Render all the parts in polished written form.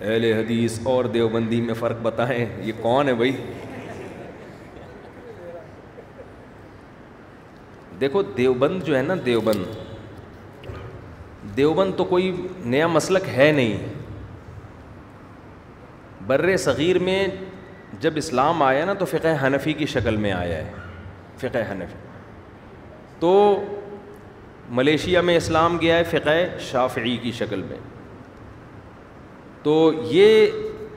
اہل حدیث اور دیوبندی میں فرق بتائیں. یہ کون ہے بھائی؟ دیکھو دیوبند جو ہے نا، دیوبند تو کوئی نیا مسلک ہے نہیں. بر صغیر میں جب اسلام آیا نا تو فقہ حنفی کی شکل میں آیا ہے. فقہ حنفی تو ملیشیا میں اسلام گیا ہے فقہ شافعی کی شکل میں. تو یہ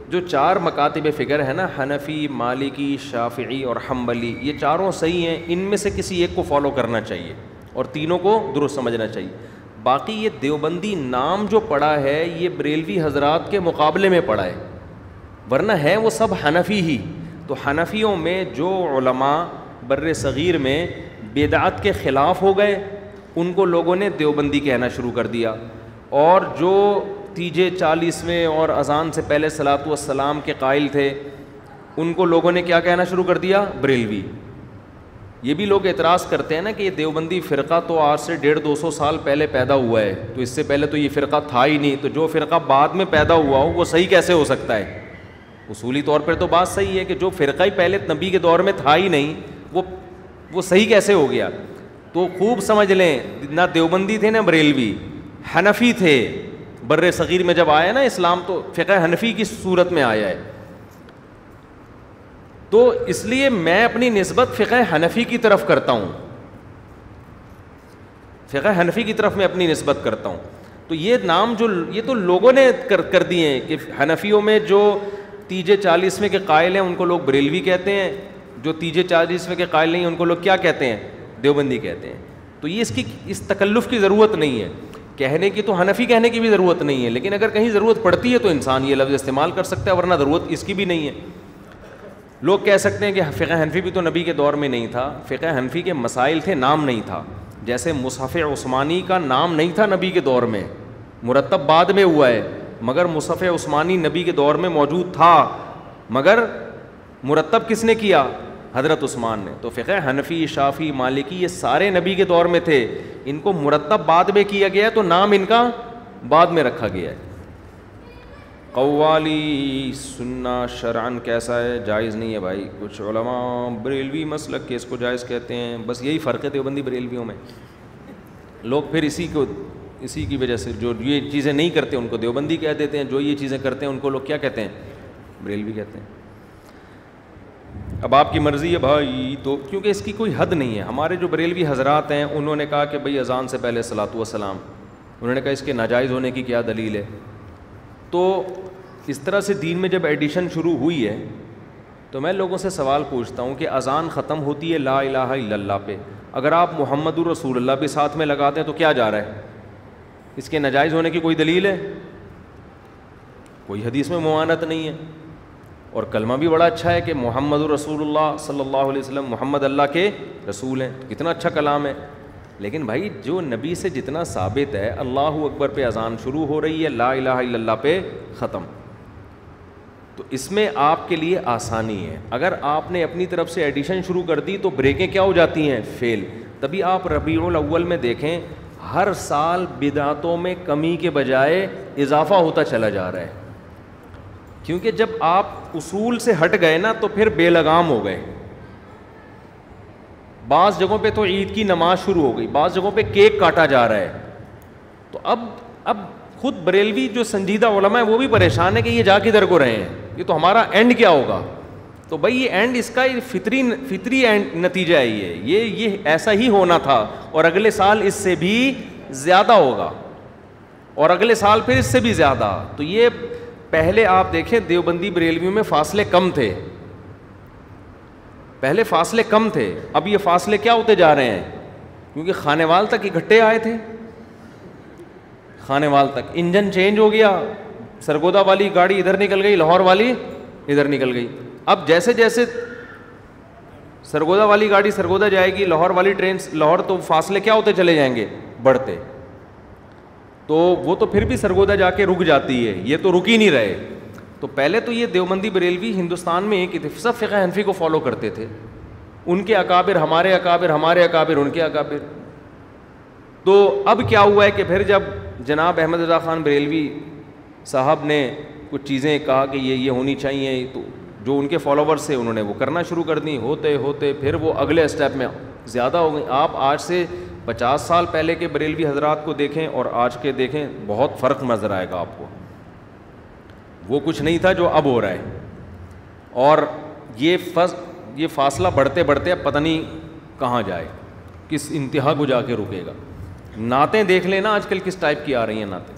جو چار مکاتب فکر ہے نا، حنفی، مالکی، شافعی اور حنبلی، یہ چاروں صحیح ہیں. ان میں سے کسی ایک کو فالو کرنا چاہیے اور تینوں کو درست سمجھنا چاہیے. باقی یہ دیوبندی نام جو پڑا ہے یہ بریلوی حضرات کے مقابلے میں پڑا ہے، ورنہ ہے وہ سب حنفی ہی. تو حنفیوں میں جو علماء بر صغیر میں بدعت کے خلاف ہو گئے ان کو لوگوں نے دیوبندی کہنا شروع کر دیا، اور جو تیجے 40ویں اور اذان سے پہلے صلاۃ والسلام کے قائل تھے ان کو لوگوں نے کیا کہنا شروع کر دیا؟ بریلوی. یہ بھی لوگ اعتراض کرتے ہیں نا کہ یہ دیوبندی فرقہ تو آج سے 150-200 سال پہلے پیدا ہوا ہے، تو اس سے پہلے تو یہ فرقہ تھا ہی نہیں، تو جو فرقہ بعد میں پیدا ہوا ہو وہ صحیح کیسے ہو سکتا ہے؟ اصولی طور پر تو بات صحیح ہے کہ جو فرقہ ہی پہلے نبی کے دور میں تھا ہی نہیں وہ صحیح کیسے ہو گیا؟ تو خوب سمجھ لیں، نہ دیوبندی تھے نہ بریلوی، حنفی تھے. بر صغیر میں جب آیا نا اسلام تو فقہ حنفی کی صورت میں آیا ہے. تو اس لیے میں اپنی نسبت فقہ حنفی کی طرف کرتا ہوں، فقہ حنفی کی طرف میں اپنی نسبت کرتا ہوں. تو یہ نام جو یہ تو لوگوں نے کر دیے ہیں کہ حنفیوں میں جو تیجے 40ویں کے قائل ہیں ان کو لوگ بریلوی کہتے ہیں، جو تیجے 40ویں کے قائل نہیں ان کو لوگ کیا کہتے ہیں؟ دیوبندی کہتے ہیں. تو یہ اس تکلف کی ضرورت نہیں ہے کہنے کی، تو حنفی کہنے کی بھی ضرورت نہیں ہے، لیکن اگر کہیں ضرورت پڑتی ہے تو انسان یہ لفظ استعمال کر سکتا ہے، ورنہ ضرورت اس کی بھی نہیں ہے. لوگ کہہ سکتے ہیں کہ فقہ حنفی بھی تو نبی کے دور میں نہیں تھا. فقہ حنفی کے مسائل تھے، نام نہیں تھا. جیسے مصحف عثمانی کا نام نہیں تھا نبی کے دور میں، مرتب بعد میں ہوا ہے، مگر مصحف عثمانی نبی کے دور میں موجود تھا، مگر مرتب کس نے کیا؟ حضرت عثمان نے. تو فقہ حنفی، شافعی، مالکی یہ سارے نبی کے دور میں تھے، ان کو مرتب بعد میں کیا گیا تو نام ان کا بعد میں رکھا گیا ہے. قوالی سننا شرعن کیسا ہے؟ جائز نہیں ہے بھائی. کچھ علماء بریلوی مسلک کے اس کو جائز کہتے ہیں، بس یہی فرق ہے دیوبندی بریلویوں میں. لوگ پھر اسی کی وجہ سے جو یہ چیزیں نہیں کرتے ان کو دیوبندی کہہ دیتے ہیں، جو یہ چیزیں کرتے ہیں ان کو لوگ کیا کہتے ہیں؟ بریلوی کہتے ہیں. اب آپ کی مرضی ہے بھائی، تو کیونکہ اس کی کوئی حد نہیں ہے. ہمارے جو بریلوی حضرات ہیں انہوں نے کہا کہ بھئی اذان سے پہلے صلاۃ والسلام، انہوں نے کہا اس کے ناجائز ہونے کی کیا دلیل ہے؟ تو اس طرح سے دین میں جب ایڈیشن شروع ہوئی ہے تو میں لوگوں سے سوال پوچھتا ہوں کہ اذان ختم ہوتی ہے لا الہ الا اللہ پہ، اگر آپ محمد الرسول اللہ بھی ساتھ میں لگاتے ہیں تو کیا جا رہا ہے؟ اس کے ناجائز ہونے کی کوئی دلیل ہے؟ کوئی حدیث میں ممانعت نہیں ہے. اور کلمہ بھی بڑا اچھا ہے کہ محمد الرسول اللہ صلی اللہ علیہ وسلم، محمد اللہ کے رسول ہیں، کتنا اچھا کلام ہے. لیکن بھائی جو نبی سے جتنا ثابت ہے، اللہ اکبر پہ اذان شروع ہو رہی ہے، لا الہ الا اللہ پہ ختم. تو اس میں آپ کے لیے آسانی ہے. اگر آپ نے اپنی طرف سے ایڈیشن شروع کر دی تو بریکیں کیا ہو جاتی ہیں؟ فیل. تبھی آپ ربیع الاول میں دیکھیں ہر سال بدعتوں میں کمی کے بجائے اضافہ ہوتا چلا جا رہا ہے، کیونکہ جب آپ اصول سے ہٹ گئے نا تو پھر بے لگام ہو گئے. بعض جگہوں پہ تو عید کی نماز شروع ہو گئی، بعض جگہوں پہ کیک کاٹا جا رہا ہے. تو اب خود بریلوی جو سنجیدہ علماء ہیں وہ بھی پریشان ہے کہ یہ جا کدھر کو رہے ہیں، یہ تو ہمارا اینڈ کیا ہوگا؟ تو بھائی یہ اینڈ اس کا فطری اینڈ نتیجہ ہے، یہ ایسا ہی ہونا تھا، اور اگلے سال اس سے بھی زیادہ ہوگا، اور اگلے سال پھر اس سے بھی زیادہ. تو یہ پہلے آپ دیکھیں دیوبندی بریلویوں میں فاصلے کم تھے، پہلے فاصلے کم تھے، اب یہ فاصلے کیا ہوتے جا رہے ہیں؟ کیونکہ خانے وال تک اکٹھے آئے تھے، خانے وال تک انجن چینج ہو گیا، سرگودا والی گاڑی ادھر نکل گئی، لاہور والی ادھر نکل گئی. اب جیسے جیسے سرگودا والی گاڑی سرگودا جائے گی، لاہور والی ٹرین لاہور، تو فاصلے کیا ہوتے چلے جائیں گے؟ بڑھتے. تو وہ تو پھر بھی سرگودا جا کے رک جاتی ہے، یہ تو رک ہی نہیں رہے. تو پہلے تو یہ دیوبندی بریلوی ہندوستان میں ایک تھے، سب فقہ حنفی کو فالو کرتے تھے، ان کے اکابر ہمارے اکابر، ہمارے اکابر ان کے اکابر. تو اب کیا ہوا ہے کہ پھر جب جناب احمد رضا خان بریلوی صاحب نے کچھ چیزیں کہا کہ یہ ہونی چاہیے, تو جو ان کے فالوورس تھے انہوں نے وہ کرنا شروع کر دیں, ہوتے ہوتے پھر وہ اگلے اسٹیپ میں زیادہ ہو گئی. آپ آج سے 50 سال پہلے کے بریلوی حضرات کو دیکھیں اور آج کے دیکھیں, بہت فرق نظر آئے گا آپ کو. وہ کچھ نہیں تھا جو اب ہو رہا ہے, اور یہ فاصلہ بڑھتے بڑھتے اب پتہ نہیں کہاں جائے, کس انتہا کو جا کے رکے گا. نعتیں دیکھ لیں نا آج کل کس ٹائپ کی آ رہی ہیں نعتیں,